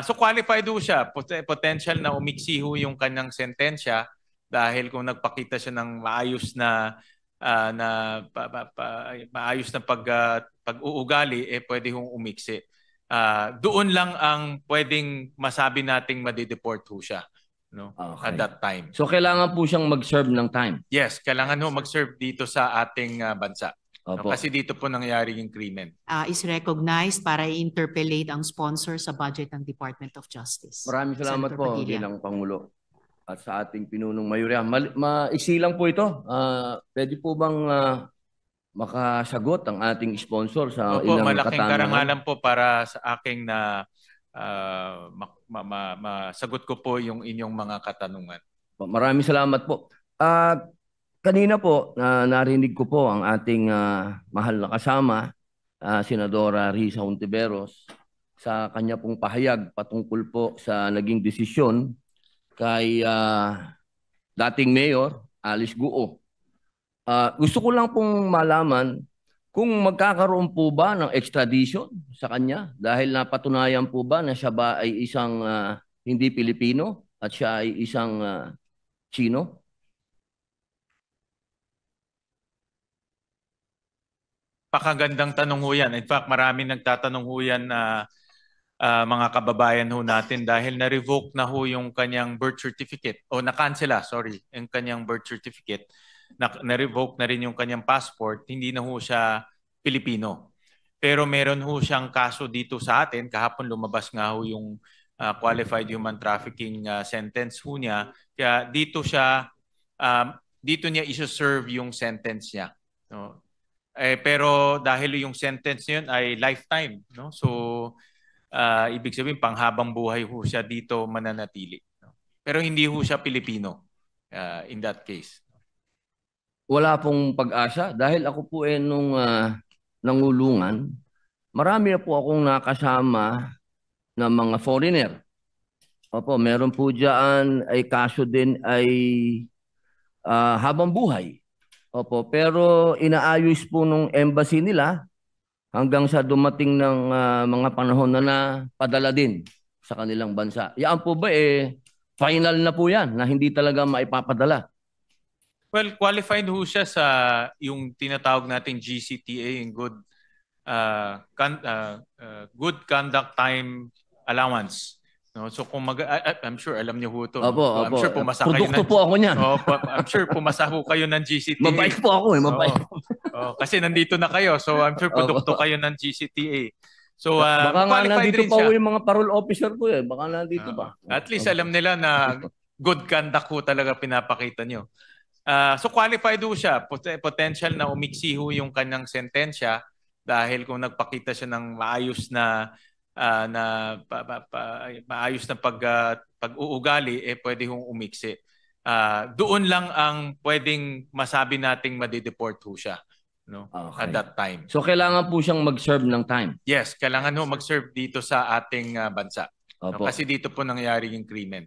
So qualified ho siya. Potential na umiksi ho yung kanyang sentensya dahil kung nagpakita siya ng maayos na maayos na pag-uugali, pwede hong umiksi. Doon lang ang pwedeng masabi nating madideport ho siya, no? At Okay. that time. So kailangan po siyang mag-serve ng time. Yes, kailangan ho mag-serve dito sa ating bansa. No? Opo. Kasi dito po nangyari yung krimen. Is recognized para i-interpellate ang sponsor sa budget ng Department of Justice. Maraming salamat Senator po Padilla. bilang Pangulo at sa ating pinunong mayorya. Maiksi lang po ito. Pwede po bang makasagot ang ating sponsor sa Opo, ilang malaking katanungan? karangalan po para sa aking na masagot ko po yung inyong mga katanungan. Maraming salamat po. Kanina po, narinig ko po ang ating mahal na kasama, Senadora Risa Hontiveros, sa kanya pong pahayag patungkol po sa naging desisyon kay dating Mayor Alice Guo. Gusto ko lang pong malaman kung magkakaroon po ba ng extradition sa kanya dahil napatunayan po ba na siya ba ay isang hindi Pilipino at siya ay isang Chino? Pakagandang tanong ho yan. In fact, marami nagtatanong ho yan na mga kababayan ho natin dahil na-revoke na ho yung kanyang birth certificate o na-cancela, sorry, yung kanyang birth certificate. Na-revoke na rin yung kanyang passport, hindi na ho siya Pilipino. Pero meron ho siyang kaso dito sa atin. Kahapon lumabas nga ho yung qualified human trafficking sentence ho niya. Kaya dito siya, dito niya isa-serve yung sentence niya. No? Pero dahil yung sentence niya yun ay lifetime, no? So ibig sabihin panghabang buhay ho siya dito mananatili, no? Pero hindi ho siya Pilipino in that case. Wala pong pag-asa dahil ako po nung nangulungan, marami na po akong nakasama na mga foreigner. Opo, meron po diyan ay kaso din ay habang buhay. Opo, pero inaayos po nung embassy nila hanggang sa dumating ng mga panahon na padala din sa kanilang bansa. Yan po ba final na po yan na hindi talaga maipapadala? Well, qualified ho siya sa yung tinatawag nating GCTA, yung good conduct time allowance. No? So kung I'm sure alam niyo ho ito. Opo, no? I'm opo. sure pumasa kayo Produkto po ako niyan. I'm sure pumasa ho kayo ng GCTA. Mabait po ako mabait. Kasi nandito na kayo. So I'm sure produkto kayo ng GCTA. So baka nga nandito pa siya. yung mga parole officer ko Baka nandito pa. At least alam nila na good conduct ho talaga pinapakita niyo. So qualified ho siya. Potential na umiksi ho yung kanyang sentensya dahil kung nagpakita siya ng maayos na maayos na pag-uugali, pwede hong umiksi. Doon lang ang pwedeng masabi nating madideport ho siya, no? Okay. At that time. So kailangan po siyang mag-serve ng time? Yes, kailangan ho mag-serve dito sa ating bansa. No? Opo. Kasi dito po nangyari yung krimen.